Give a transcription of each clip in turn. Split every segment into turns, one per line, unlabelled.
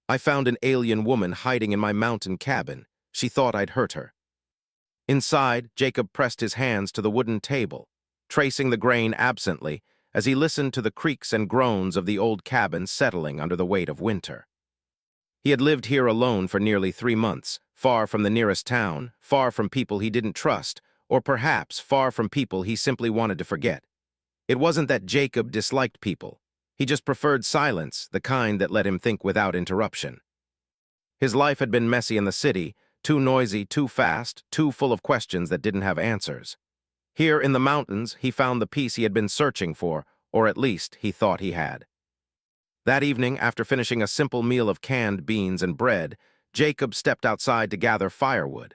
I found an alien woman hiding in my mountain cabin. She thought I'd hurt her. Inside, Jacob pressed his hands to the wooden table, tracing the grain absently as he listened to the creaks and groans of the old cabin settling under the weight of winter. He had lived here alone for nearly 3 months, far from the nearest town, far from people he didn't trust, or perhaps far from people he simply wanted to forget. It wasn't that Jacob disliked people. He just preferred silence, the kind that let him think without interruption. His life had been messy in the city, too noisy, too fast, too full of questions that didn't have answers. Here in the mountains, he found the peace he had been searching for, or at least he thought he had. That evening, after finishing a simple meal of canned beans and bread, Jacob stepped outside to gather firewood.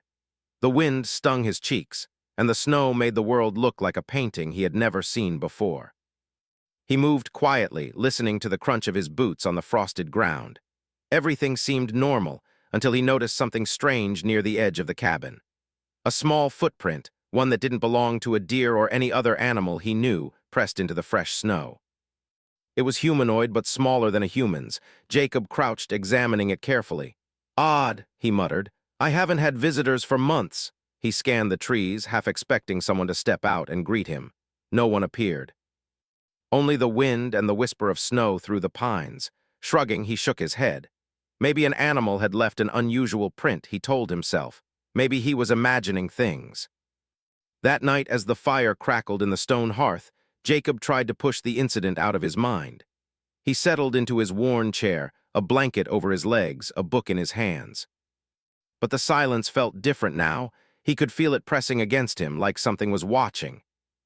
The wind stung his cheeks, and the snow made the world look like a painting he had never seen before. He moved quietly, listening to the crunch of his boots on the frosted ground. Everything seemed normal until he noticed something strange near the edge of the cabin. A small footprint, one that didn't belong to a deer or any other animal he knew, pressed into the fresh snow. It was humanoid but smaller than a human's. Jacob crouched, examining it carefully. "Odd," he muttered. "I haven't had visitors for months." He scanned the trees, half expecting someone to step out and greet him. No one appeared. Only the wind and the whisper of snow through the pines. Shrugging, he shook his head. Maybe an animal had left an unusual print, he told himself. Maybe he was imagining things. That night, as the fire crackled in the stone hearth, Jacob tried to push the incident out of his mind. He settled into his worn chair, a blanket over his legs, a book in his hands. But the silence felt different now. He could feel it pressing against him, like something was watching.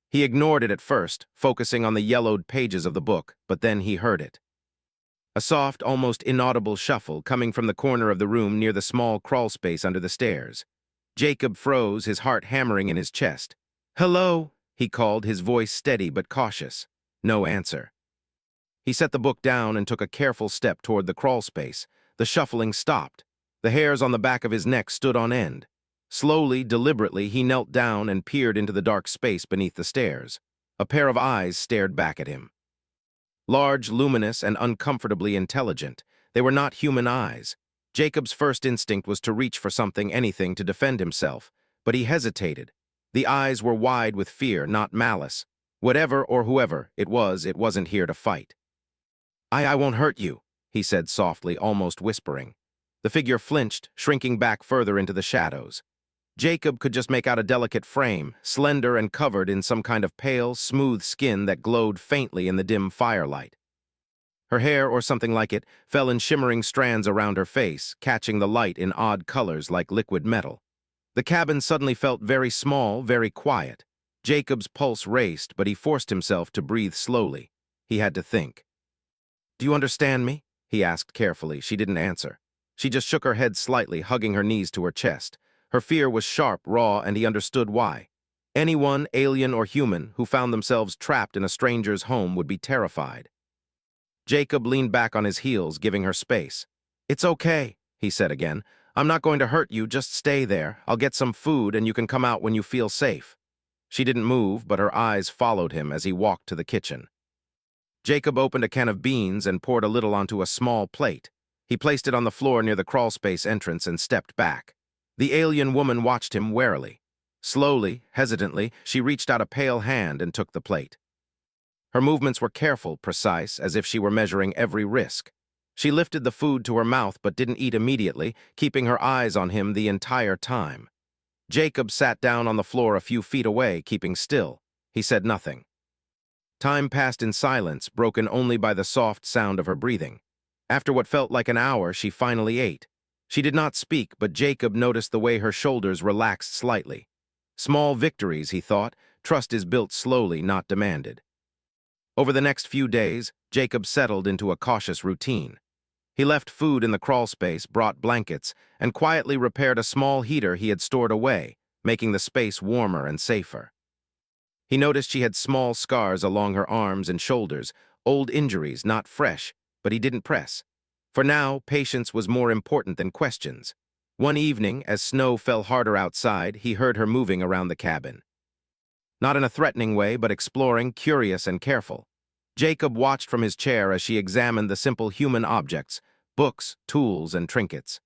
He ignored it at first, focusing on the yellowed pages of the book, but then he heard it. A soft, almost inaudible shuffle coming from the corner of the room near the small crawl space under the stairs. Jacob froze, his heart hammering in his chest. "Hello," he called, his voice steady but cautious. No answer. He set the book down and took a careful step toward the crawl space. The shuffling stopped. The hairs on the back of his neck stood on end. Slowly, deliberately, he knelt down and peered into the dark space beneath the stairs. A pair of eyes stared back at him. Large, luminous, and uncomfortably intelligent, they were not human eyes. Jacob's first instinct was to reach for something, anything, to defend himself, but he hesitated. The eyes were wide with fear, not malice. Whatever or whoever it wasn't here to fight. I won't hurt you," he said softly, almost whispering. The figure flinched, shrinking back further into the shadows. Jacob could just make out a delicate frame, slender and covered in some kind of pale, smooth skin that glowed faintly in the dim firelight. Her hair, or something like it, fell in shimmering strands around her face, catching the light in odd colors like liquid metal. The cabin suddenly felt very small, very quiet. Jacob's pulse raced, but he forced himself to breathe slowly. He had to think. "Do you understand me?" he asked carefully. She didn't answer. She just shook her head slightly, hugging her knees to her chest. Her fear was sharp, raw, and he understood why. Anyone, alien or human, who found themselves trapped in a stranger's home would be terrified. Jacob leaned back on his heels, giving her space. "It's okay," he said again. "I'm not going to hurt you, just stay there. I'll get some food and you can come out when you feel safe." She didn't move, but her eyes followed him as he walked to the kitchen. Jacob opened a can of beans and poured a little onto a small plate. He placed it on the floor near the crawlspace entrance and stepped back. The alien woman watched him warily. Slowly, hesitantly, she reached out a pale hand and took the plate. Her movements were careful, precise, as if she were measuring every risk. She lifted the food to her mouth but didn't eat immediately, keeping her eyes on him the entire time. Jacob sat down on the floor a few feet away, keeping still. He said nothing. Time passed in silence, broken only by the soft sound of her breathing. After what felt like an hour, she finally ate. She did not speak, but Jacob noticed the way her shoulders relaxed slightly. Small victories, he thought. Trust is built slowly, not demanded. Over the next few days, Jacob settled into a cautious routine. He left food in the crawlspace, brought blankets, and quietly repaired a small heater he had stored away, making the space warmer and safer. He noticed she had small scars along her arms and shoulders, old injuries, not fresh, but he didn't press. For now, patience was more important than questions. One evening, as snow fell harder outside, he heard her moving around the cabin. Not in a threatening way, but exploring, curious and careful. Jacob watched from his chair as she examined the simple human objects, books, tools, and trinkets.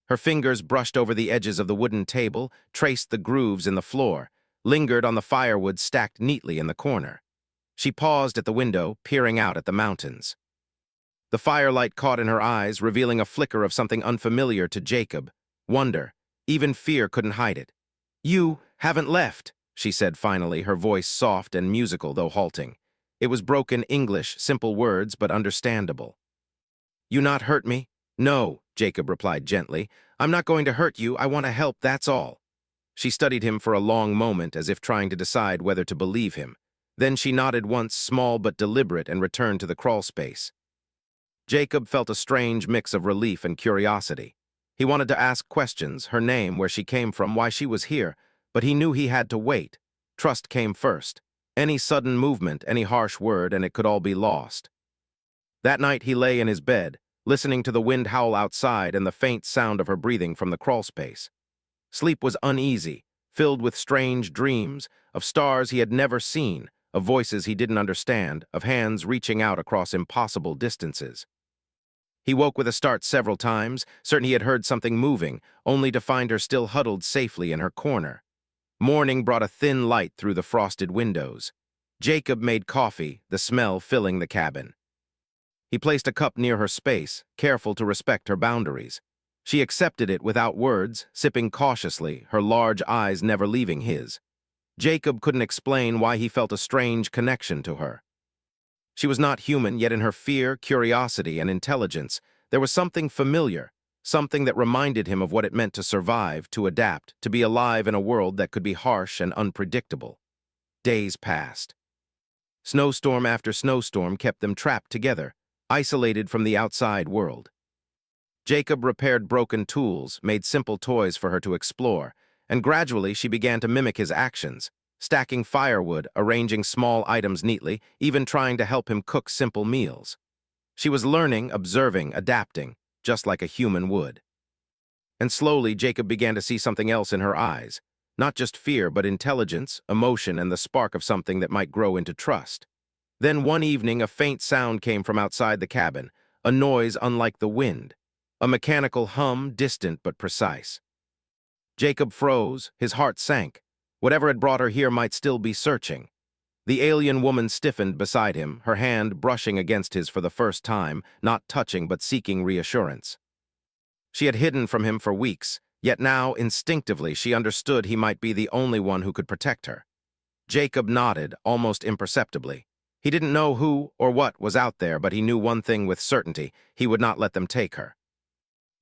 Her fingers brushed over the edges of the wooden table, traced the grooves in the floor, lingered on the firewood stacked neatly in the corner. She paused at the window, peering out at the mountains. The firelight caught in her eyes, revealing a flicker of something unfamiliar to Jacob. Wonder. Even fear couldn't hide it. "You haven't left," she said finally, her voice soft and musical though halting. It was broken English, simple words, but understandable. "You not hurt me?" "No," Jacob replied gently. "I'm not going to hurt you. I want to help, that's all." She studied him for a long moment, as if trying to decide whether to believe him. Then she nodded once, small but deliberate, and returned to the crawlspace. Jacob felt a strange mix of relief and curiosity. He wanted to ask questions, her name, where she came from, why she was here, but he knew he had to wait. Trust came first. Any sudden movement, any harsh word, and it could all be lost. That night he lay in his bed, listening to the wind howl outside and the faint sound of her breathing from the crawlspace. Sleep was uneasy, filled with strange dreams, of stars he had never seen, of voices he didn't understand, of hands reaching out across impossible distances. He woke with a start several times, certain he had heard something moving, only to find her still huddled safely in her corner. Morning brought a thin light through the frosted windows. Jacob made coffee, the smell filling the cabin. He placed a cup near her space, careful to respect her boundaries. She accepted it without words, sipping cautiously, her large eyes never leaving his. Jacob couldn't explain why he felt a strange connection to her. She was not human, yet in her fear, curiosity, and intelligence, there was something familiar, something that reminded him of what it meant to survive, to adapt, to be alive in a world that could be harsh and unpredictable. Days passed. Snowstorm after snowstorm kept them trapped together, isolated from the outside world. Jacob repaired broken tools, made simple toys for her to explore, and gradually she began to mimic his actions, stacking firewood, arranging small items neatly, even trying to help him cook simple meals. She was learning, observing, adapting, just like a human would. And slowly Jacob began to see something else in her eyes, not just fear, but intelligence, emotion, and the spark of something that might grow into trust. Then one evening a faint sound came from outside the cabin, a noise unlike the wind, a mechanical hum, distant but precise. Jacob froze, his heart sank. Whatever had brought her here might still be searching. The alien woman stiffened beside him, her hand brushing against his for the first time, not touching but seeking reassurance. She had hidden from him for weeks, yet now, instinctively, she understood he might be the only one who could protect her. Jacob nodded, almost imperceptibly. He didn't know who or what was out there, but he knew one thing with certainty: he would not let them take her.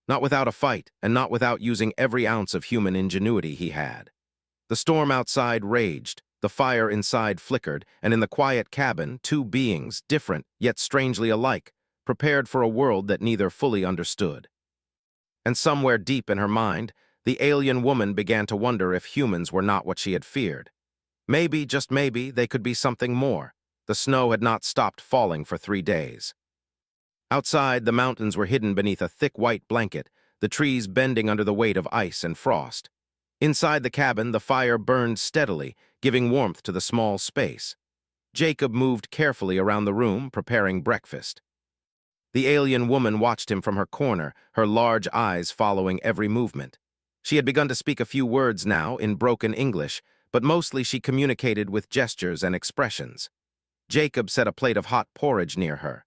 Not without a fight, and not without using every ounce of human ingenuity he had. The storm outside raged, the fire inside flickered, and in the quiet cabin, two beings, different yet strangely alike, prepared for a world that neither fully understood. And somewhere deep in her mind, the alien woman began to wonder if humans were not what she had feared. Maybe, just maybe, they could be something more. The snow had not stopped falling for 3 days. Outside, the mountains were hidden beneath a thick white blanket, the trees bending under the weight of ice and frost. Inside the cabin, the fire burned steadily, giving warmth to the small space. Jacob moved carefully around the room, preparing breakfast. The alien woman watched him from her corner, her large eyes following every movement. She had begun to speak a few words now, in broken English, but mostly she communicated with gestures and expressions. Jacob set a plate of hot porridge near her.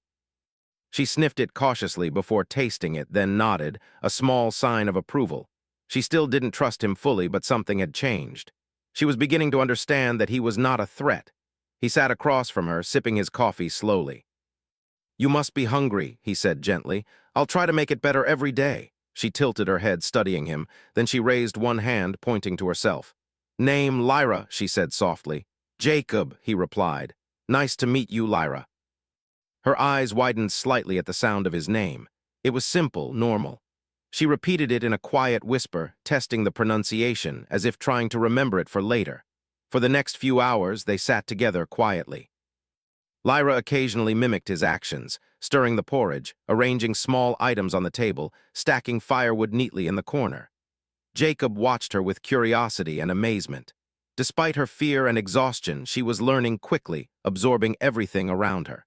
She sniffed it cautiously before tasting it, then nodded, a small sign of approval. She still didn't trust him fully, but something had changed. She was beginning to understand that he was not a threat. He sat across from her, sipping his coffee slowly. "You must be hungry," he said gently. "I'll try to make it better every day." She tilted her head, studying him. Then she raised one hand, pointing to herself. "Name Lyra," she said softly. "Jacob," he replied. "Nice to meet you, Lyra." Her eyes widened slightly at the sound of his name. It was simple, normal. She repeated it in a quiet whisper, testing the pronunciation, as if trying to remember it for later. For the next few hours, they sat together quietly. Lyra occasionally mimicked his actions, stirring the porridge, arranging small items on the table, stacking firewood neatly in the corner. Jacob watched her with curiosity and amazement. Despite her fear and exhaustion, she was learning quickly, absorbing everything around her.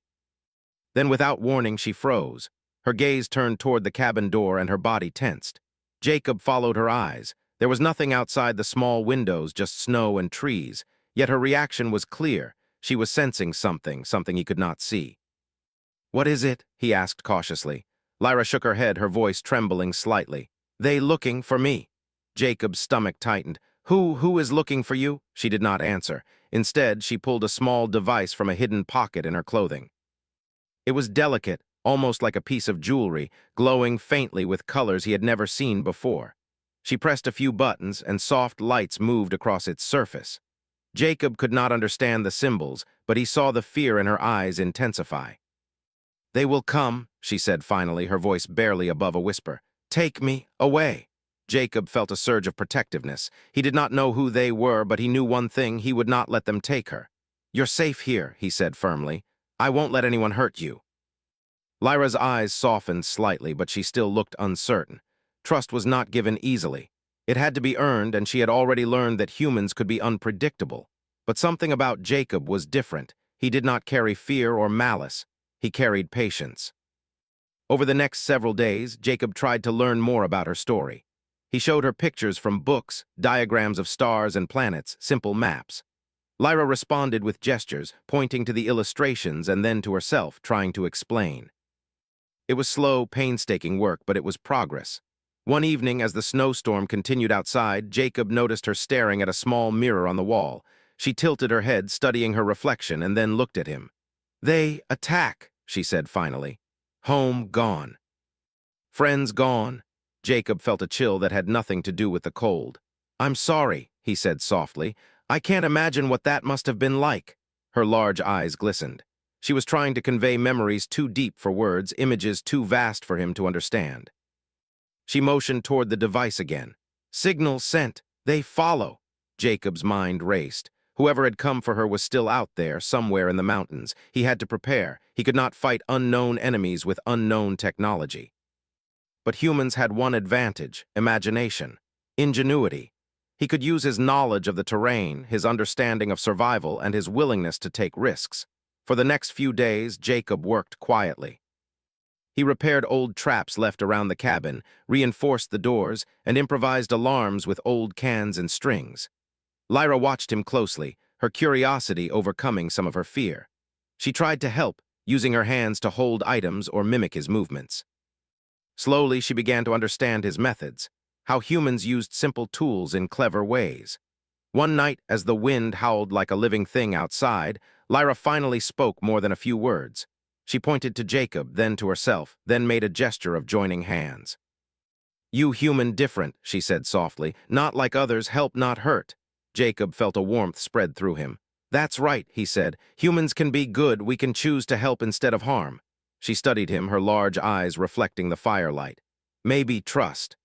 Then, without warning, she froze. Her gaze turned toward the cabin door and her body tensed. Jacob followed her eyes. There was nothing outside the small windows, just snow and trees. Yet her reaction was clear. She was sensing something he could not see. "What is it?" he asked cautiously. Lyra shook her head, her voice trembling slightly. "They looking for me." Jacob's stomach tightened. Who is looking for you?" She did not answer. Instead, she pulled a small device from a hidden pocket in her clothing. It was delicate, almost like a piece of jewelry, glowing faintly with colors he had never seen before. She pressed a few buttons, and soft lights moved across its surface. Jacob could not understand the symbols, but he saw the fear in her eyes intensify. "They will come," she said finally, her voice barely above a whisper. "Take me away." Jacob felt a surge of protectiveness. He did not know who they were, but he knew one thing: he would not let them take her. "You're safe here," he said firmly. "I won't let anyone hurt you." Lyra's eyes softened slightly, but she still looked uncertain. Trust was not given easily. It had to be earned, and she had already learned that humans could be unpredictable. But something about Jacob was different. He did not carry fear or malice. He carried patience. Over the next several days, Jacob tried to learn more about her story. He showed her pictures from books, diagrams of stars and planets, simple maps. Lyra responded with gestures, pointing to the illustrations and then to herself, trying to explain. It was slow, painstaking work, but it was progress. One evening, as the snowstorm continued outside, Jacob noticed her staring at a small mirror on the wall. She tilted her head, studying her reflection, and then looked at him. "They attack," she said finally. "Home gone. Friends gone." Jacob felt a chill that had nothing to do with the cold. "I'm sorry," he said softly. "I can't imagine what that must have been like." Her large eyes glistened. She was trying to convey memories too deep for words, images too vast for him to understand. She motioned toward the device again. "Signal sent. They follow." Jacob's mind raced. Whoever had come for her was still out there, somewhere in the mountains. He had to prepare. He could not fight unknown enemies with unknown technology. But humans had one advantage: imagination, ingenuity. He could use his knowledge of the terrain, his understanding of survival, and his willingness to take risks. For the next few days, Jacob worked quietly. He repaired old traps left around the cabin, reinforced the doors, and improvised alarms with old cans and strings. Lyra watched him closely, her curiosity overcoming some of her fear. She tried to help, using her hands to hold items or mimic his movements. Slowly, she began to understand his methods, how humans used simple tools in clever ways. One night, as the wind howled like a living thing outside, Lyra finally spoke more than a few words. She pointed to Jacob, then to herself, then made a gesture of joining hands. "You human different," she said softly. "Not like others, help not hurt." Jacob felt a warmth spread through him. "That's right," he said. "Humans can be good. We can choose to help instead of harm." She studied him, her large eyes reflecting the firelight. "Maybe trust.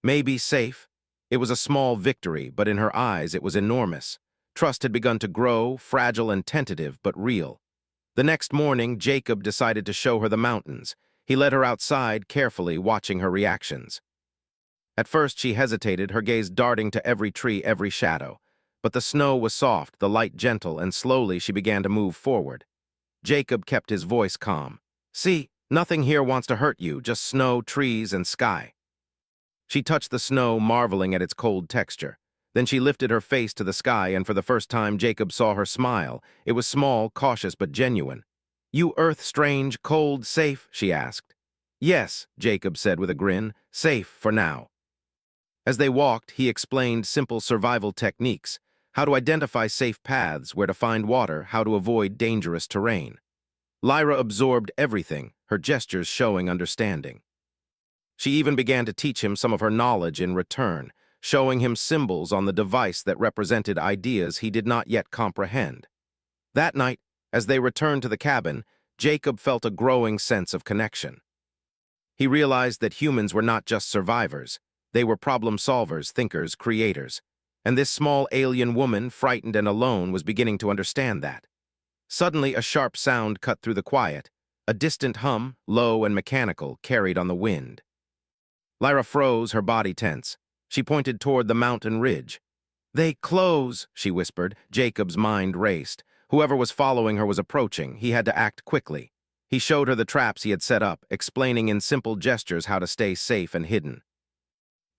Maybe safe." It was a small victory, but in her eyes it was enormous. Trust had begun to grow, fragile and tentative, but real. The next morning, Jacob decided to show her the mountains. He led her outside, carefully watching her reactions. At first she hesitated, her gaze darting to every tree, every shadow. But the snow was soft, the light gentle, and slowly she began to move forward. Jacob kept his voice calm. "See, nothing here wants to hurt you, just snow, trees, and sky." She touched the snow, marveling at its cold texture. Then she lifted her face to the sky, and for the first time Jacob saw her smile. It was small, cautious, but genuine. "You earth strange, cold, safe?" she asked. "Yes," Jacob said with a grin. "Safe for now." As they walked, he explained simple survival techniques: how to identify safe paths, where to find water, how to avoid dangerous terrain. Lyra absorbed everything, her gestures showing understanding. She even began to teach him some of her knowledge in return, showing him symbols on the device that represented ideas he did not yet comprehend. That night, as they returned to the cabin, Jacob felt a growing sense of connection. He realized that humans were not just survivors. They were problem solvers, thinkers, creators. And this small alien woman, frightened and alone, was beginning to understand that. Suddenly, a sharp sound cut through the quiet. A distant hum, low and mechanical, carried on the wind. Lyra froze, her body tense. She pointed toward the mountain ridge. "They close," she whispered. Jacob's mind raced. Whoever was following her was approaching. He had to act quickly. He showed her the traps he had set up, explaining in simple gestures how to stay safe and hidden.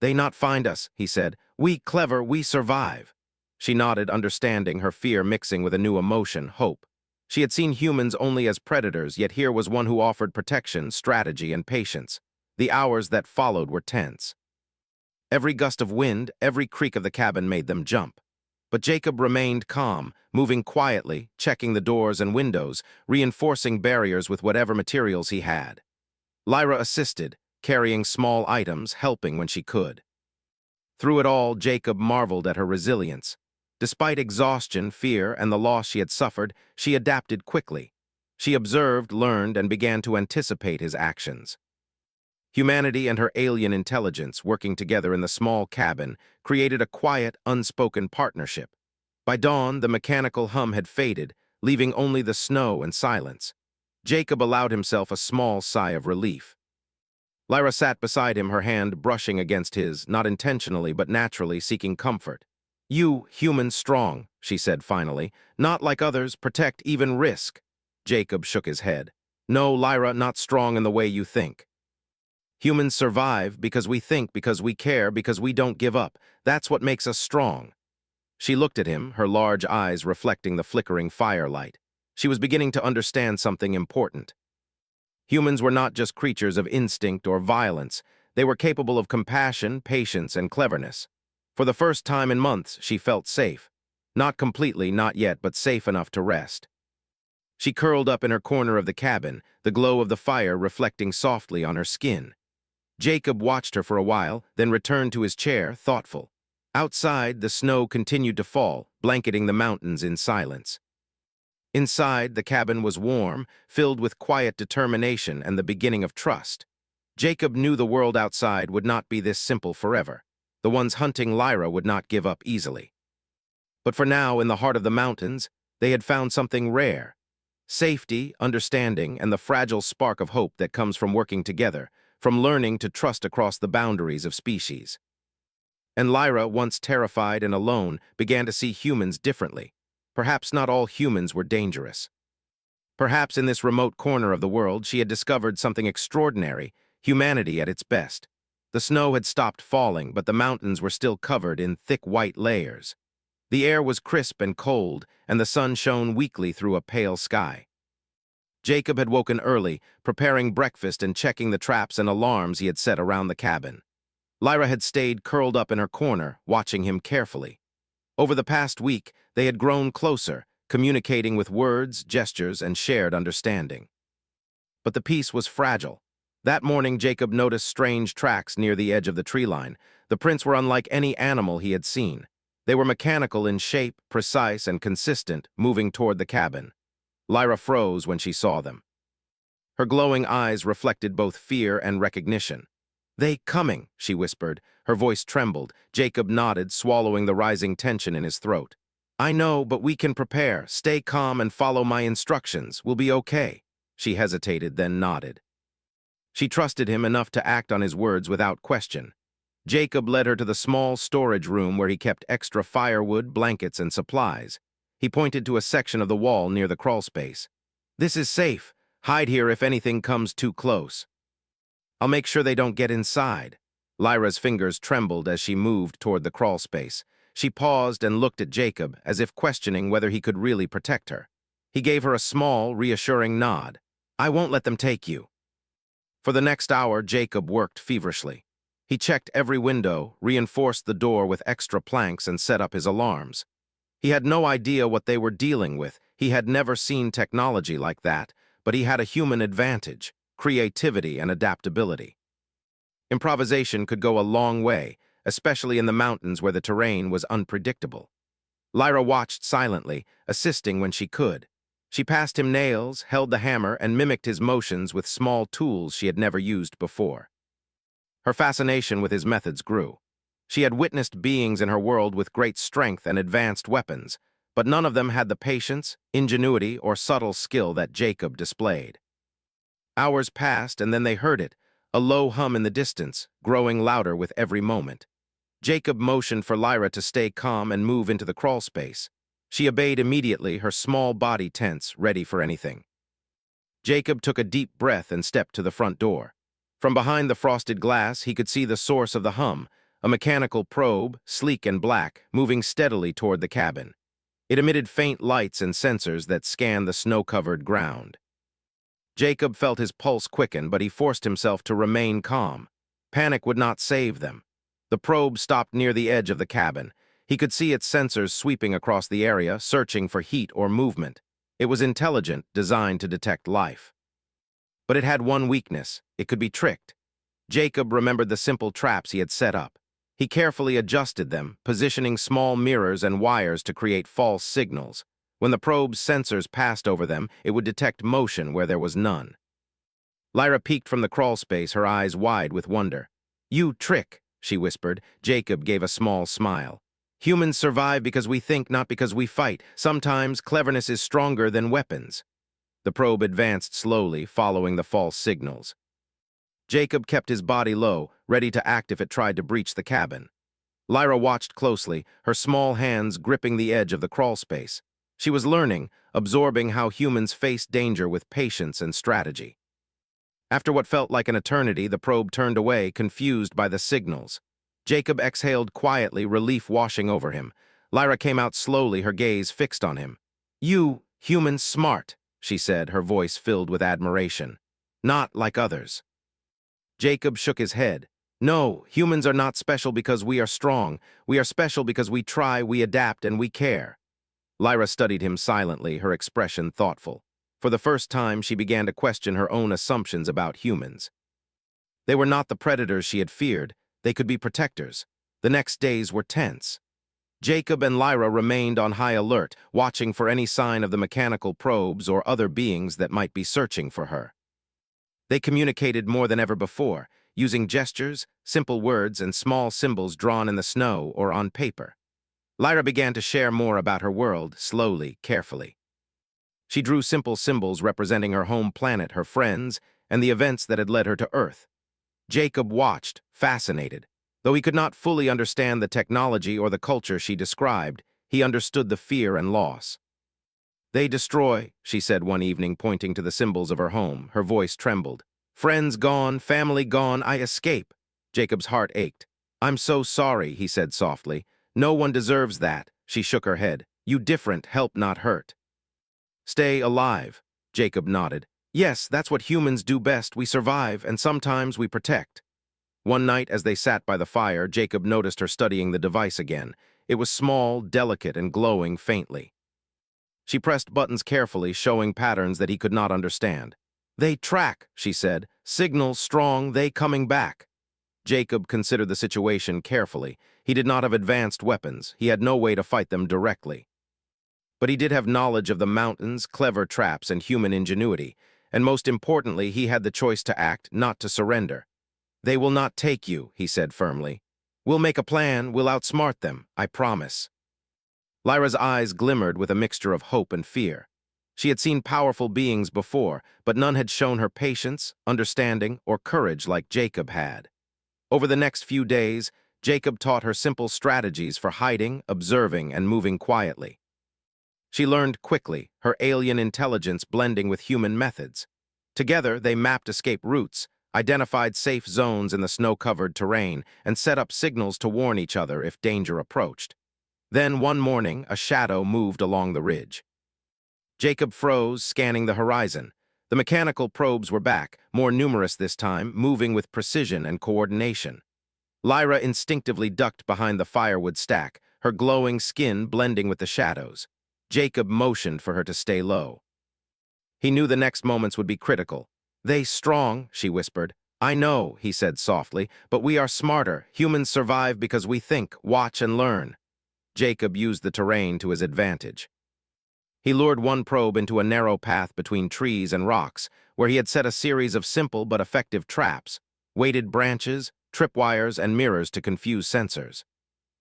"They not find us," he said. "We clever, we survive." She nodded, understanding, her fear mixing with a new emotion, hope. She had seen humans only as predators, yet here was one who offered protection, strategy, and patience. The hours that followed were tense. Every gust of wind, every creak of the cabin made them jump. But Jacob remained calm, moving quietly, checking the doors and windows, reinforcing barriers with whatever materials he had. Lyra assisted, carrying small items, helping when she could. Through it all, Jacob marveled at her resilience. Despite exhaustion, fear, and the loss she had suffered, she adapted quickly. She observed, learned, and began to anticipate his actions. Humanity and her alien intelligence, working together in the small cabin, created a quiet, unspoken partnership. By dawn, the mechanical hum had faded, leaving only the snow and silence. Jacob allowed himself a small sigh of relief. Lyra sat beside him, her hand brushing against his, not intentionally but naturally, seeking comfort. "You, human strong," she said finally. "Not like others, protect, even risk." Jacob shook his head. "No, Lyra, not strong in the way you think. Humans survive because we think, because we care, because we don't give up. That's what makes us strong." She looked at him, her large eyes reflecting the flickering firelight. She was beginning to understand something important. Humans were not just creatures of instinct or violence. They were capable of compassion, patience, and cleverness. For the first time in months, she felt safe. Not completely, not yet, but safe enough to rest. She curled up in her corner of the cabin, the glow of the fire reflecting softly on her skin. Jacob watched her for a while, then returned to his chair, thoughtful. Outside, the snow continued to fall, blanketing the mountains in silence. Inside, the cabin was warm, filled with quiet determination and the beginning of trust. Jacob knew the world outside would not be this simple forever. The ones hunting Lyra would not give up easily. But for now, in the heart of the mountains, they had found something rare. Safety, understanding, and the fragile spark of hope that comes from working together, from learning to trust across the boundaries of species. And Lyra, once terrified and alone, began to see humans differently. Perhaps not all humans were dangerous. Perhaps in this remote corner of the world she had discovered something extraordinary, humanity at its best. The snow had stopped falling, but the mountains were still covered in thick white layers. The air was crisp and cold, and the sun shone weakly through a pale sky. Jacob had woken early, preparing breakfast and checking the traps and alarms he had set around the cabin. Lyra had stayed curled up in her corner, watching him carefully. Over the past week, they had grown closer, communicating with words, gestures, and shared understanding. But the peace was fragile. That morning, Jacob noticed strange tracks near the edge of the tree line. The prints were unlike any animal he had seen. They were mechanical in shape, precise and consistent, moving toward the cabin. Lyra froze when she saw them. Her glowing eyes reflected both fear and recognition. "They coming," she whispered. Her voice trembled. Jacob nodded, swallowing the rising tension in his throat. "I know, but we can prepare. Stay calm and follow my instructions. We'll be okay." She hesitated, then nodded. She trusted him enough to act on his words without question. Jacob led her to the small storage room where he kept extra firewood, blankets, and supplies. He pointed to a section of the wall near the crawlspace. "This is safe. Hide here if anything comes too close. I'll make sure they don't get inside." Lyra's fingers trembled as she moved toward the crawlspace. She paused and looked at Jacob, as if questioning whether he could really protect her. He gave her a small, reassuring nod. "I won't let them take you." For the next hour, Jacob worked feverishly. He checked every window, reinforced the door with extra planks, and set up his alarms. He had no idea what they were dealing with. He had never seen technology like that, but he had a human advantage, creativity and adaptability. Improvisation could go a long way, especially in the mountains where the terrain was unpredictable. Lyra watched silently, assisting when she could. She passed him nails, held the hammer, and mimicked his motions with small tools she had never used before. Her fascination with his methods grew. She had witnessed beings in her world with great strength and advanced weapons, but none of them had the patience, ingenuity, or subtle skill that Jacob displayed. Hours passed, and then they heard it, a low hum in the distance, growing louder with every moment. Jacob motioned for Lyra to stay calm and move into the crawlspace. She obeyed immediately, her small body tense, ready for anything. Jacob took a deep breath and stepped to the front door. From behind the frosted glass, he could see the source of the hum, a mechanical probe, sleek and black, moving steadily toward the cabin. It emitted faint lights and sensors that scanned the snow-covered ground. Jacob felt his pulse quicken, but he forced himself to remain calm. Panic would not save them. The probe stopped near the edge of the cabin. He could see its sensors sweeping across the area, searching for heat or movement. It was intelligent, designed to detect life. But it had one weakness: it could be tricked. Jacob remembered the simple traps he had set up. He carefully adjusted them, positioning small mirrors and wires to create false signals. When the probe's sensors passed over them, it would detect motion where there was none. Lyra peeked from the crawl space, her eyes wide with wonder. "You trick," she whispered. Jacob gave a small smile. "Humans survive because we think, not because we fight. Sometimes cleverness is stronger than weapons." The probe advanced slowly, following the false signals. Jacob kept his body low, ready to act if it tried to breach the cabin. Lyra watched closely, her small hands gripping the edge of the crawl space. She was learning, absorbing how humans face danger with patience and strategy. After what felt like an eternity, the probe turned away, confused by the signals. Jacob exhaled quietly, relief washing over him. Lyra came out slowly, her gaze fixed on him. "You, human smart," she said, her voice filled with admiration. "Not like others." Jacob shook his head. "No, humans are not special because we are strong. We are special because we try, we adapt, and we care." Lyra studied him silently, her expression thoughtful. For the first time, she began to question her own assumptions about humans. They were not the predators she had feared. They could be protectors. The next days were tense. Jacob and Lyra remained on high alert, watching for any sign of the mechanical probes or other beings that might be searching for her. They communicated more than ever before, using gestures, simple words, and small symbols drawn in the snow or on paper. Lyra began to share more about her world, slowly, carefully. She drew simple symbols representing her home planet, her friends, and the events that had led her to Earth. Jacob watched, fascinated. Though he could not fully understand the technology or the culture she described, he understood the fear and loss. "They destroy," she said one evening, pointing to the symbols of her home. Her voice trembled. "Friends gone, family gone, I escape." Jacob's heart ached. "I'm so sorry," he said softly. "No one deserves that." She shook her head. "You different, help not hurt." "Stay alive," Jacob nodded. "Yes, that's what humans do best. We survive, and sometimes we protect." One night, as they sat by the fire, Jacob noticed her studying the device again. It was small, delicate, and glowing faintly. She pressed buttons carefully, showing patterns that he could not understand. "They track," she said. "Signals strong, they coming back." Jacob considered the situation carefully. He did not have advanced weapons. He had no way to fight them directly. But he did have knowledge of the mountains, clever traps, and human ingenuity. And most importantly, he had the choice to act, not to surrender. "They will not take you," he said firmly. "We'll make a plan, we'll outsmart them, I promise." Lyra's eyes glimmered with a mixture of hope and fear. She had seen powerful beings before, but none had shown her patience, understanding, or courage like Jacob had. Over the next few days, Jacob taught her simple strategies for hiding, observing, and moving quietly. She learned quickly, her alien intelligence blending with human methods. Together, they mapped escape routes, identified safe zones in the snow-covered terrain, and set up signals to warn each other if danger approached. Then, one morning, a shadow moved along the ridge. Jacob froze, scanning the horizon. The mechanical probes were back, more numerous this time, moving with precision and coordination. Lyra instinctively ducked behind the firewood stack, her glowing skin blending with the shadows. Jacob motioned for her to stay low. He knew the next moments would be critical. "They strong," she whispered. "I know," he said softly, "but we are smarter. Humans survive because we think, watch, and learn." Jacob used the terrain to his advantage. He lured one probe into a narrow path between trees and rocks, where he had set a series of simple but effective traps, weighted branches, tripwires, and mirrors to confuse sensors.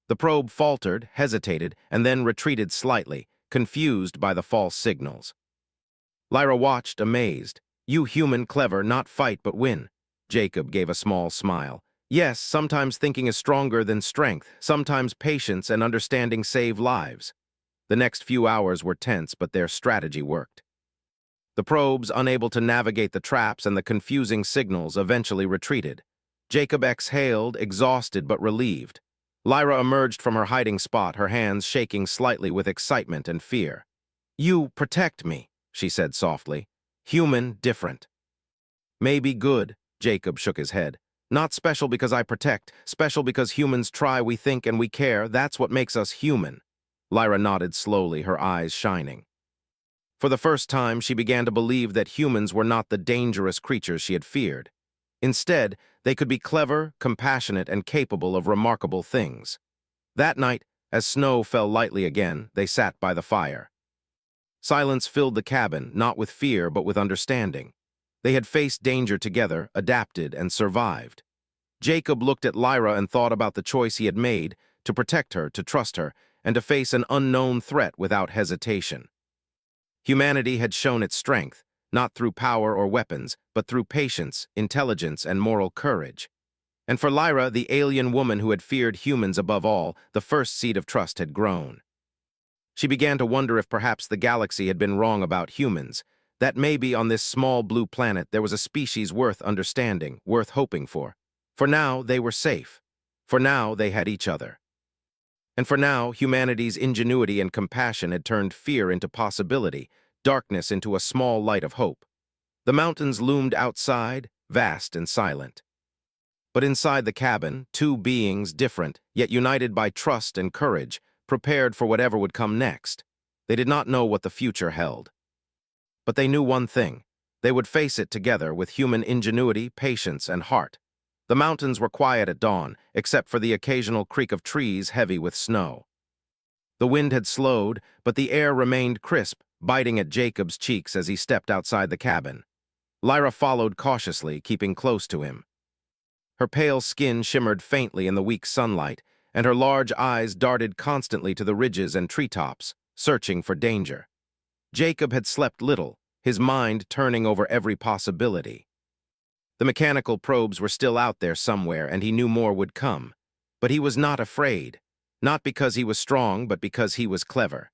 The probe faltered, hesitated, and then retreated slightly, confused by the false signals. Lyra watched, amazed. "You human clever, not fight but win." Jacob gave a small smile. "Yes, sometimes thinking is stronger than strength. Sometimes patience and understanding save lives." The next few hours were tense, but their strategy worked. The probes, unable to navigate the traps and the confusing signals, eventually retreated. Jacob exhaled, exhausted but relieved. Lyra emerged from her hiding spot, her hands shaking slightly with excitement and fear. "You protect me," she said softly. "Human, different." "Maybe good," Jacob shook his head. "Not special because I protect, special because humans try, we think, and we care. That's what makes us human." Lyra nodded slowly, her eyes shining. For the first time, she began to believe that humans were not the dangerous creatures she had feared. Instead, they could be clever, compassionate, and capable of remarkable things. That night, as snow fell lightly again, they sat by the fire. Silence filled the cabin, not with fear but with understanding. They had faced danger together, adapted, and survived. Jacob looked at Lyra and thought about the choice he had made, to protect her, to trust her, and to face an unknown threat without hesitation. Humanity had shown its strength, not through power or weapons, but through patience, intelligence, and moral courage. And for Lyra, the alien woman who had feared humans above all, the first seed of trust had grown. She began to wonder if perhaps the galaxy had been wrong about humans, that maybe on this small blue planet there was a species worth understanding, worth hoping for. For now, they were safe. For now, they had each other. And for now, humanity's ingenuity and compassion had turned fear into possibility, darkness into a small light of hope. The mountains loomed outside, vast and silent. But inside the cabin, two beings, different, yet united by trust and courage, prepared for whatever would come next. They did not know what the future held. But they knew one thing. They would face it together with human ingenuity, patience, and heart. The mountains were quiet at dawn, except for the occasional creak of trees heavy with snow. The wind had slowed, but the air remained crisp, biting at Jacob's cheeks as he stepped outside the cabin. Lyra followed cautiously, keeping close to him. Her pale skin shimmered faintly in the weak sunlight, and her large eyes darted constantly to the ridges and treetops, searching for danger. Jacob had slept little, his mind turning over every possibility. The mechanical probes were still out there somewhere, and he knew more would come. But he was not afraid, not because he was strong, but because he was clever.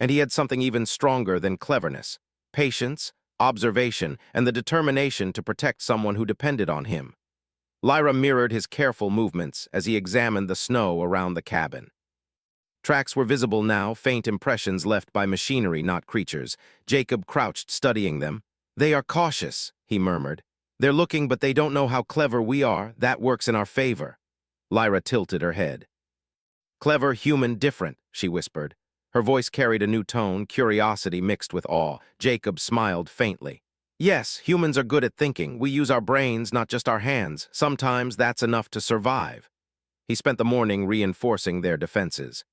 And he had something even stronger than cleverness: patience, observation, and the determination to protect someone who depended on him. Lyra mirrored his careful movements as he examined the snow around the cabin. Tracks were visible now, faint impressions left by machinery, not creatures. Jacob crouched, studying them. "They are cautious," he murmured. "They're looking, but they don't know how clever we are. That works in our favor." Lyra tilted her head. "Clever, human, different," she whispered. Her voice carried a new tone, curiosity mixed with awe. Jacob smiled faintly. "Yes, humans are good at thinking. We use our brains, not just our hands. Sometimes that's enough to survive." He spent the morning reinforcing their defenses.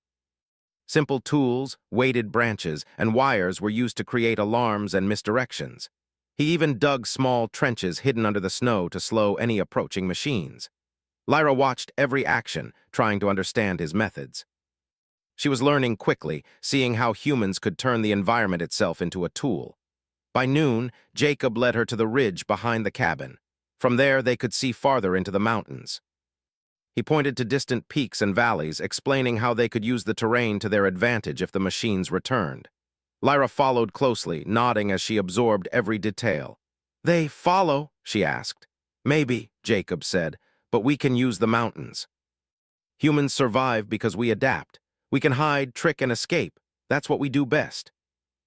Simple tools, weighted branches, and wires were used to create alarms and misdirections. He even dug small trenches hidden under the snow to slow any approaching machines. Lyra watched every action, trying to understand his methods. She was learning quickly, seeing how humans could turn the environment itself into a tool. By noon, Jacob led her to the ridge behind the cabin. From there, they could see farther into the mountains. He pointed to distant peaks and valleys, explaining how they could use the terrain to their advantage if the machines returned. Lyra followed closely, nodding as she absorbed every detail. "They follow?" she asked. "Maybe," Jacob said, "but we can use the mountains. Humans survive because we adapt. We can hide, trick, and escape. That's what we do best."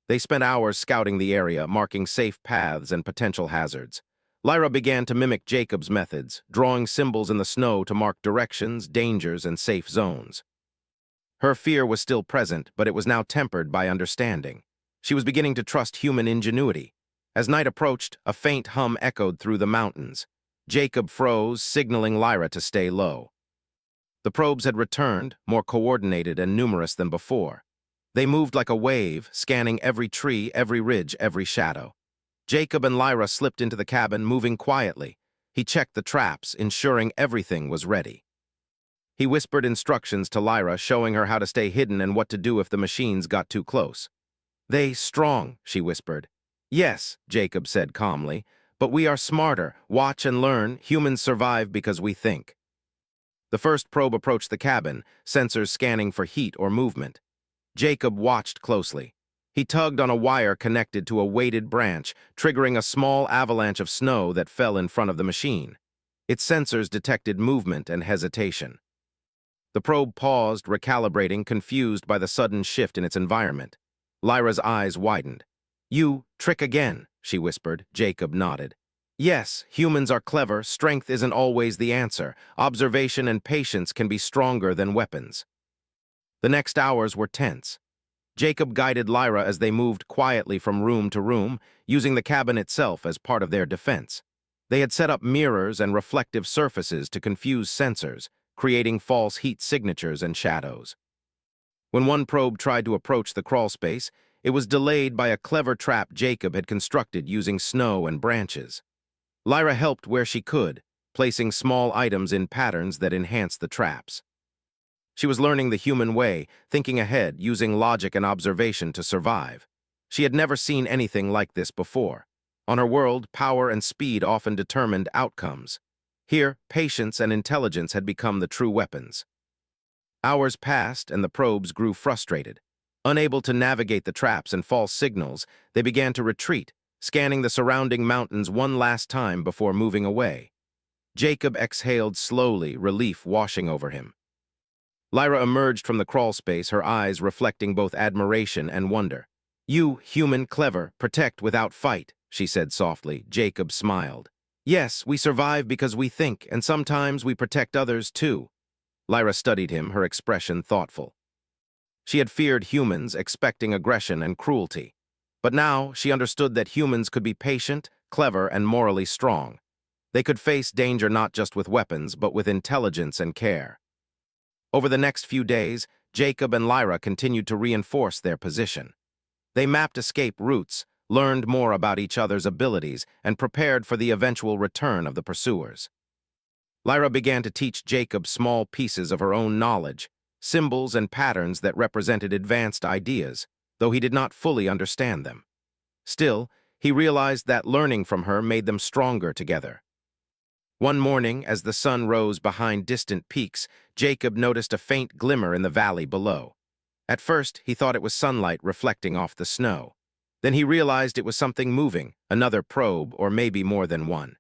They spent hours scouting the area, marking safe paths and potential hazards. Lyra began to mimic Jacob's methods, drawing symbols in the snow to mark directions, dangers, and safe zones. Her fear was still present, but it was now tempered by understanding. She was beginning to trust human ingenuity. As night approached, a faint hum echoed through the mountains. Jacob froze, signaling Lyra to stay low. The probes had returned, more coordinated and numerous than before. They moved like a wave, scanning every tree, every ridge, every shadow. Jacob and Lyra slipped into the cabin, moving quietly. He checked the traps, ensuring everything was ready. He whispered instructions to Lyra, showing her how to stay hidden and what to do if the machines got too close. "They strong," she whispered. "Yes," Jacob said calmly, "but we are smarter. Watch and learn. Humans survive because we think." The first probe approached the cabin, sensors scanning for heat or movement. Jacob watched closely. He tugged on a wire connected to a weighted branch, triggering a small avalanche of snow that fell in front of the machine. Its sensors detected movement and hesitation. The probe paused, recalibrating, confused by the sudden shift in its environment. Lyra's eyes widened. "You, trick again," she whispered. Jacob nodded. "Yes, humans are clever. Strength isn't always the answer. Observation and patience can be stronger than weapons." The next hours were tense. Jacob guided Lyra as they moved quietly from room to room, using the cabin itself as part of their defense. They had set up mirrors and reflective surfaces to confuse sensors, creating false heat signatures and shadows. When one probe tried to approach the crawlspace, it was delayed by a clever trap Jacob had constructed using snow and branches. Lyra helped where she could, placing small items in patterns that enhanced the traps. She was learning the human way, thinking ahead, using logic and observation to survive. She had never seen anything like this before. On her world, power and speed often determined outcomes. Here, patience and intelligence had become the true weapons. Hours passed, and the probes grew frustrated. Unable to navigate the traps and false signals, they began to retreat, scanning the surrounding mountains one last time before moving away. Jacob exhaled slowly, relief washing over him. Lyra emerged from the crawlspace, her eyes reflecting both admiration and wonder. "You, human, clever, protect without fight," she said softly. Jacob smiled. "Yes, we survive because we think, and sometimes we protect others too." Lyra studied him, her expression thoughtful. She had feared humans, expecting aggression and cruelty. But now she understood that humans could be patient, clever, and morally strong. They could face danger not just with weapons, but with intelligence and care. Over the next few days, Jacob and Lyra continued to reinforce their position. They mapped escape routes, learned more about each other's abilities, and prepared for the eventual return of the pursuers. Lyra began to teach Jacob small pieces of her own knowledge, symbols and patterns that represented advanced ideas, though he did not fully understand them. Still, he realized that learning from her made them stronger together. One morning, as the sun rose behind distant peaks, Jacob noticed a faint glimmer in the valley below. At first, he thought it was sunlight reflecting off the snow. Then he realized it was something moving, another probe, or maybe more than one.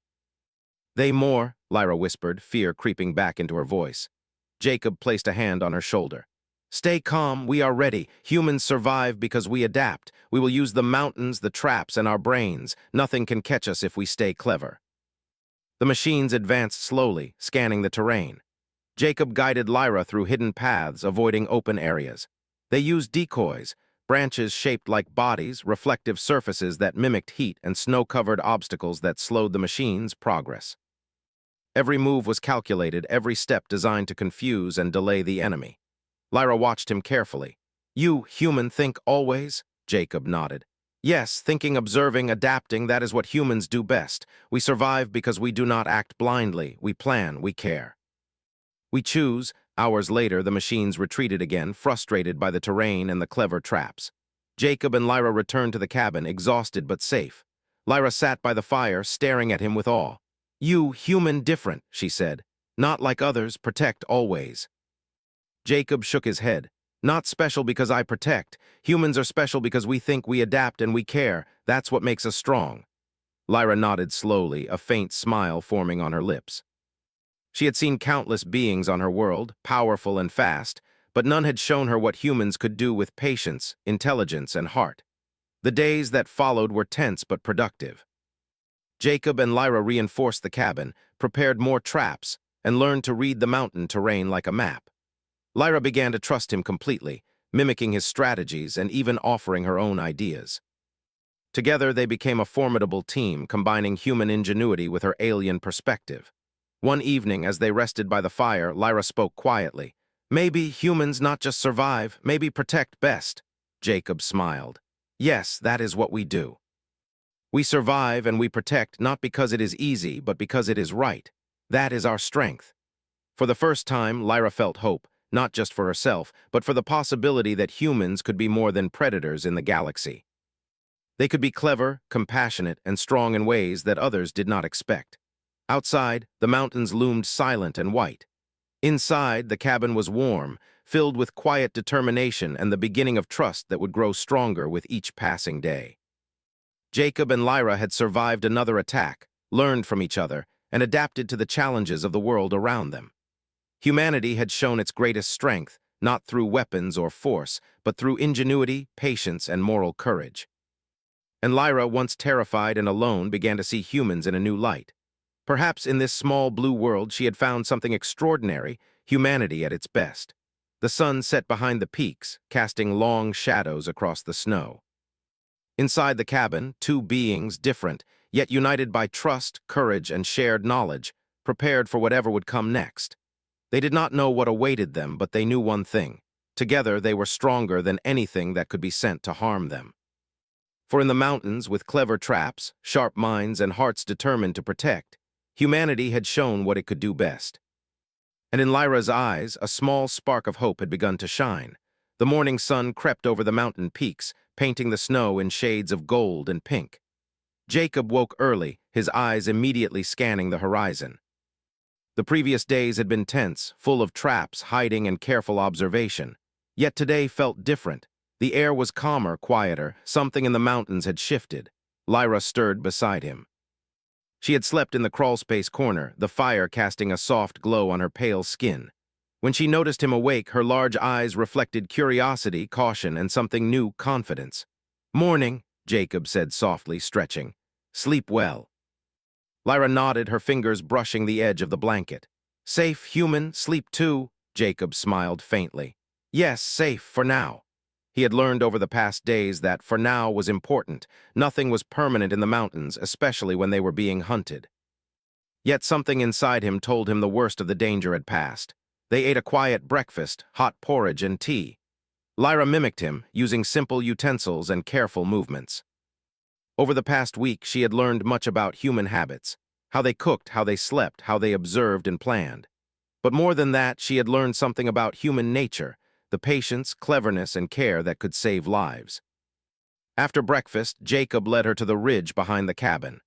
Lyra whispered, fear creeping back into her voice. Jacob placed a hand on her shoulder. "Stay calm, we are ready. Humans survive because we adapt. We will use the mountains, the traps, and our brains. Nothing can catch us if we stay clever." The machines advanced slowly, scanning the terrain. Jacob guided Lyra through hidden paths, avoiding open areas. They used decoys, branches shaped like bodies, reflective surfaces that mimicked heat, and snow-covered obstacles that slowed the machine's progress. Every move was calculated, every step designed to confuse and delay the enemy. Lyra watched him carefully. "You, human, think always?" Jacob nodded. "Yes, thinking, observing, adapting, that is what humans do best. We survive because we do not act blindly. We plan, we care. We choose." Hours later, the machines retreated again, frustrated by the terrain and the clever traps. Jacob and Lyra returned to the cabin, exhausted but safe. Lyra sat by the fire, staring at him with awe. "You, human, different," she said. "Not like others, protect always." Jacob shook his head. "Not special because I protect. Humans are special because we think, we adapt, and we care. That's what makes us strong." Lyra nodded slowly, a faint smile forming on her lips. She had seen countless beings on her world, powerful and fast, but none had shown her what humans could do with patience, intelligence, and heart. The days that followed were tense but productive. Jacob and Lyra reinforced the cabin, prepared more traps, and learned to read the mountain terrain like a map. Lyra began to trust him completely, mimicking his strategies and even offering her own ideas. Together, they became a formidable team, combining human ingenuity with her alien perspective. One evening, as they rested by the fire, Lyra spoke quietly. "Maybe humans not just survive, maybe protect best." Jacob smiled. "Yes, that is what we do. We survive and we protect not because it is easy, but because it is right. That is our strength." For the first time, Lyra felt hope, not just for herself, but for the possibility that humans could be more than predators in the galaxy. They could be clever, compassionate, and strong in ways that others did not expect. Outside, the mountains loomed silent and white. Inside, the cabin was warm, filled with quiet determination and the beginning of trust that would grow stronger with each passing day. Jacob and Lyra had survived another attack, learned from each other, and adapted to the challenges of the world around them. Humanity had shown its greatest strength, not through weapons or force, but through ingenuity, patience, and moral courage. And Lyra, once terrified and alone, began to see humans in a new light. Perhaps in this small blue world she had found something extraordinary, humanity at its best. The sun set behind the peaks, casting long shadows across the snow. Inside the cabin, two beings, different, yet united by trust, courage, and shared knowledge, prepared for whatever would come next. They did not know what awaited them, but they knew one thing. Together they were stronger than anything that could be sent to harm them. For in the mountains, with clever traps, sharp minds, and hearts determined to protect, humanity had shown what it could do best. And in Lyra's eyes, a small spark of hope had begun to shine. The morning sun crept over the mountain peaks, painting the snow in shades of gold and pink. Jacob woke early, his eyes immediately scanning the horizon. The previous days had been tense, full of traps, hiding, and careful observation. Yet today felt different. The air was calmer, quieter. Something in the mountains had shifted. Lyra stirred beside him. She had slept in the crawlspace corner, the fire casting a soft glow on her pale skin. When she noticed him awake, her large eyes reflected curiosity, caution, and something new, confidence. "Morning," Jacob said softly, stretching. "Sleep well." Lyra nodded, her fingers brushing the edge of the blanket. "Safe, human, sleep too," Jacob smiled faintly. "Yes, safe, for now." He had learned over the past days that for now was important. Nothing was permanent in the mountains, especially when they were being hunted. Yet something inside him told him the worst of the danger had passed. They ate a quiet breakfast, hot porridge and tea. Lyra mimicked him, using simple utensils and careful movements. Over the past week, she had learned much about human habits, how they cooked, how they slept, how they observed and planned. But more than that, she had learned something about human nature, the patience, cleverness, and care that could save lives. After breakfast, Jacob led her to the ridge behind the cabin.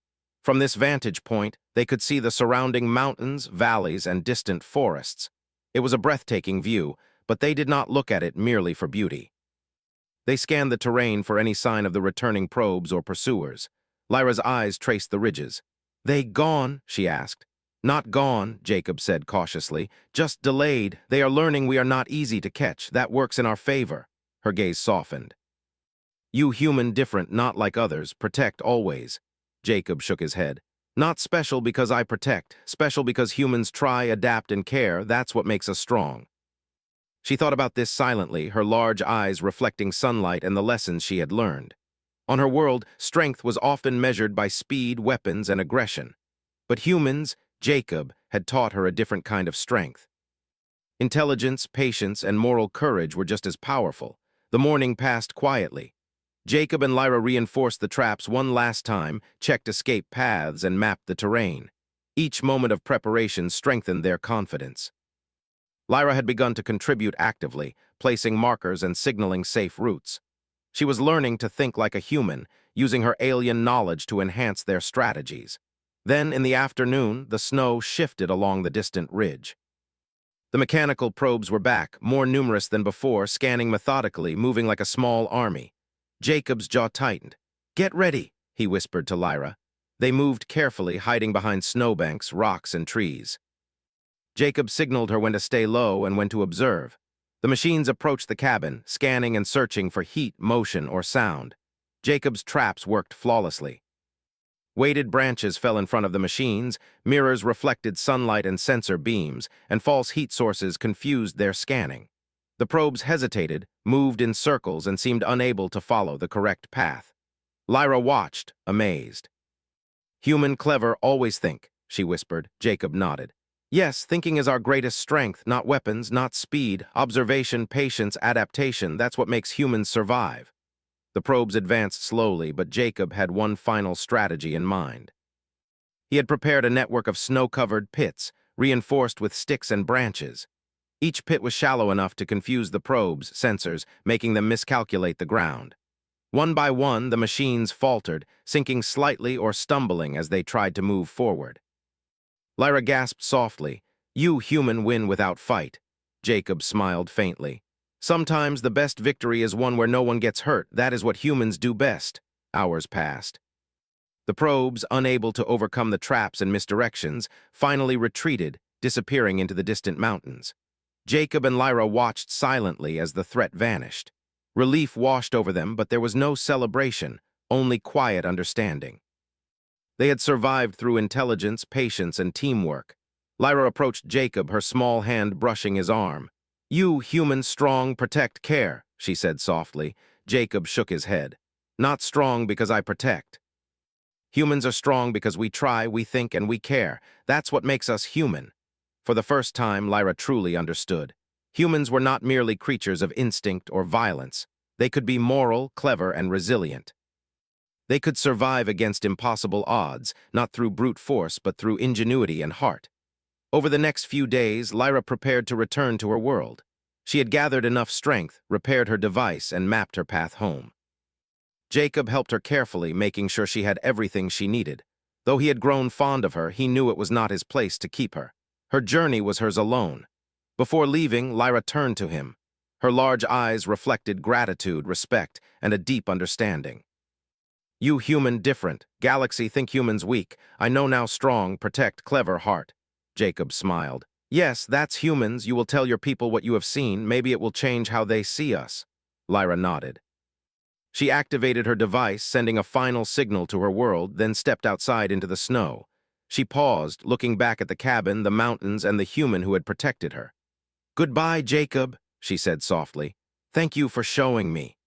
From this vantage point, they could see the surrounding mountains, valleys, and distant forests. It was a breathtaking view, but they did not look at it merely for beauty. They scanned the terrain for any sign of the returning probes or pursuers. Lyra's eyes traced the ridges. "They gone?" she asked. "Not gone," Jacob said cautiously. "Just delayed. They are learning we are not easy to catch. That works in our favor." Her gaze softened. "You human different, not like others. Protect always." Jacob shook his head. "Not special because I protect. Special because humans try, adapt, and care. That's what makes us strong." She thought about this silently, her large eyes reflecting sunlight and the lessons she had learned. On her world, strength was often measured by speed, weapons, and aggression. But humans, Jacob, had taught her a different kind of strength. Intelligence, patience, and moral courage were just as powerful. The morning passed quietly. Jacob and Lyra reinforced the traps one last time, checked escape paths, and mapped the terrain. Each moment of preparation strengthened their confidence. Lyra had begun to contribute actively, placing markers and signaling safe routes. She was learning to think like a human, using her alien knowledge to enhance their strategies. Then, in the afternoon, the snow shifted along the distant ridge. The mechanical probes were back, more numerous than before, scanning methodically, moving like a small army. Jacob's jaw tightened. "Get ready," he whispered to Lyra. They moved carefully, hiding behind snowbanks, rocks, and trees. Jacob signaled her when to stay low and when to observe. The machines approached the cabin, scanning and searching for heat, motion, or sound. Jacob's traps worked flawlessly. Weighted branches fell in front of the machines, mirrors reflected sunlight and sensor beams, and false heat sources confused their scanning. The probes hesitated, moved in circles, and seemed unable to follow the correct path. Lyra watched, amazed. "Human clever always think," she whispered. Jacob nodded. "Yes, thinking is our greatest strength, not weapons, not speed, observation, patience, adaptation. That's what makes humans survive." The probes advanced slowly, but Jacob had one final strategy in mind. He had prepared a network of snow-covered pits, reinforced with sticks and branches. Each pit was shallow enough to confuse the probes' sensors, making them miscalculate the ground. One by one, the machines faltered, sinking slightly or stumbling as they tried to move forward. Lyra gasped softly. "You human win without fight." Jacob smiled faintly. Sometimes the best victory is one where no one gets hurt. That is what humans do best. Hours passed. The probes, unable to overcome the traps and misdirections, finally retreated, disappearing into the distant mountains. Jacob and Lyra watched silently as the threat vanished. Relief washed over them, but there was no celebration, only quiet understanding. They had survived through intelligence, patience, and teamwork. Lyra approached Jacob, her small hand brushing his arm. "You, human, strong, protect, care," she said softly. Jacob shook his head. "Not strong because I protect. Humans are strong because we try, we think, and we care. That's what makes us human." For the first time, Lyra truly understood. Humans were not merely creatures of instinct or violence. They could be moral, clever, and resilient. They could survive against impossible odds, not through brute force, but through ingenuity and heart. Over the next few days, Lyra prepared to return to her world. She had gathered enough strength, repaired her device, and mapped her path home. Jacob helped her carefully, making sure she had everything she needed. Though he had grown fond of her, he knew it was not his place to keep her. Her journey was hers alone. Before leaving, Lyra turned to him. Her large eyes reflected gratitude, respect, and a deep understanding. "You human different. Galaxy think humans weak. I know now strong, protect, clever heart." Jacob smiled. "Yes, that's humans. You will tell your people what you have seen. Maybe it will change how they see us." Lyra nodded. She activated her device, sending a final signal to her world, then stepped outside into the snow. She paused, looking back at the cabin, the mountains, and the human who had protected her. "Goodbye, Jacob," she said softly. "Thank you for showing me."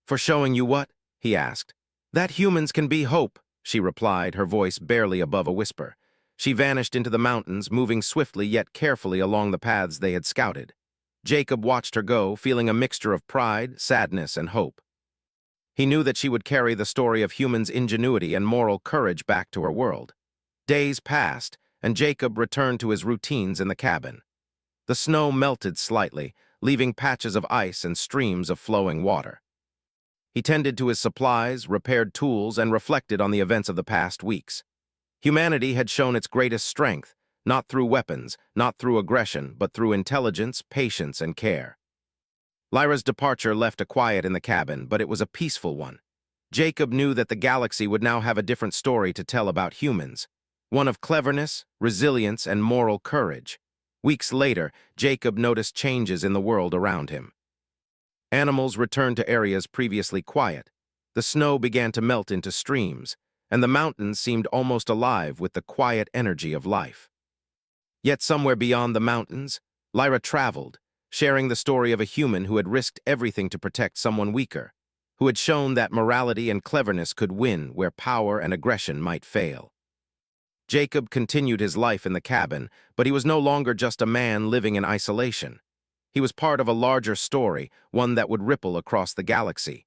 "For showing you what?" he asked. "That humans can be hope," she replied, her voice barely above a whisper. She vanished into the mountains, moving swiftly yet carefully along the paths they had scouted. Jacob watched her go, feeling a mixture of pride, sadness, and hope. He knew that she would carry the story of humans' ingenuity and moral courage back to her world. Days passed, and Jacob returned to his routines in the cabin. The snow melted slightly, leaving patches of ice and streams of flowing water. He tended to his supplies, repaired tools, and reflected on the events of the past weeks. Humanity had shown its greatest strength, not through weapons, not through aggression, but through intelligence, patience, and care. Lyra's departure left a quiet in the cabin, but it was a peaceful one. Jacob knew that the galaxy would now have a different story to tell about humans, one of cleverness, resilience, and moral courage. Weeks later, Jacob noticed changes in the world around him. Animals returned to areas previously quiet. The snow began to melt into streams, and the mountains seemed almost alive with the quiet energy of life. Yet somewhere beyond the mountains, Lyra traveled, sharing the story of a human who had risked everything to protect someone weaker, who had shown that morality and cleverness could win where power and aggression might fail. Jacob continued his life in the cabin, but he was no longer just a man living in isolation. He was part of a larger story, one that would ripple across the galaxy.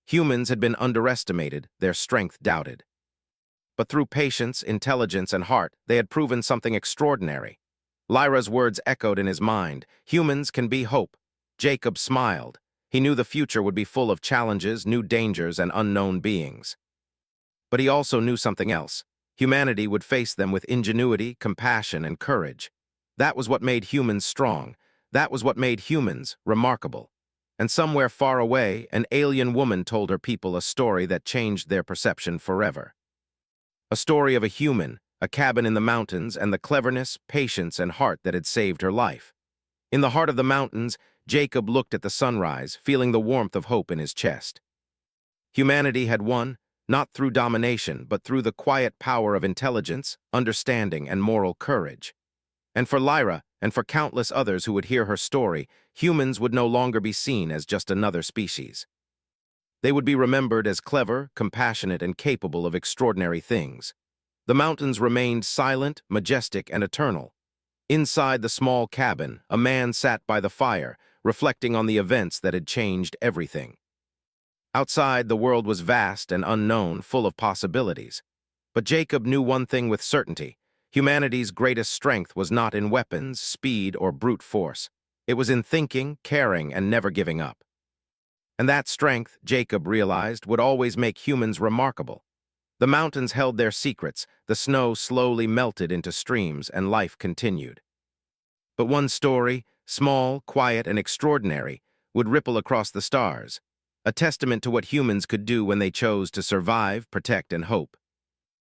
Humans had been underestimated, their strength doubted. But through patience, intelligence, and heart, they had proven something extraordinary. Lyra's words echoed in his mind. Humans can be hope. Jacob smiled. He knew the future would be full of challenges, new dangers, and unknown beings. But he also knew something else. Humanity would face them with ingenuity, compassion, and courage. That was what made humans strong. That was what made humans remarkable. And somewhere far away, an alien woman told her people a story that changed their perception forever. A story of a human, a cabin in the mountains, and the cleverness, patience, and heart that had saved her life. In the heart of the mountains, Jacob looked at the sunrise, feeling the warmth of hope in his chest. Humanity had won, not through domination, but through the quiet power of intelligence, understanding, and moral courage. And for Lyra, and for countless others who would hear her story, humans would no longer be seen as just another species. They would be remembered as clever, compassionate, and capable of extraordinary things. The mountains remained silent, majestic, and eternal. Inside the small cabin, a man sat by the fire, reflecting on the events that had changed everything. Outside, the world was vast and unknown, full of possibilities. But Jacob knew one thing with certainty. Humanity's greatest strength was not in weapons, speed, or brute force. It was in thinking, caring, and never giving up. And that strength, Jacob realized, would always make humans remarkable. The mountains held their secrets, the snow slowly melted into streams, and life continued. But one story, small, quiet, and extraordinary, would ripple across the stars, a testament to what humans could do when they chose to survive, protect, and hope.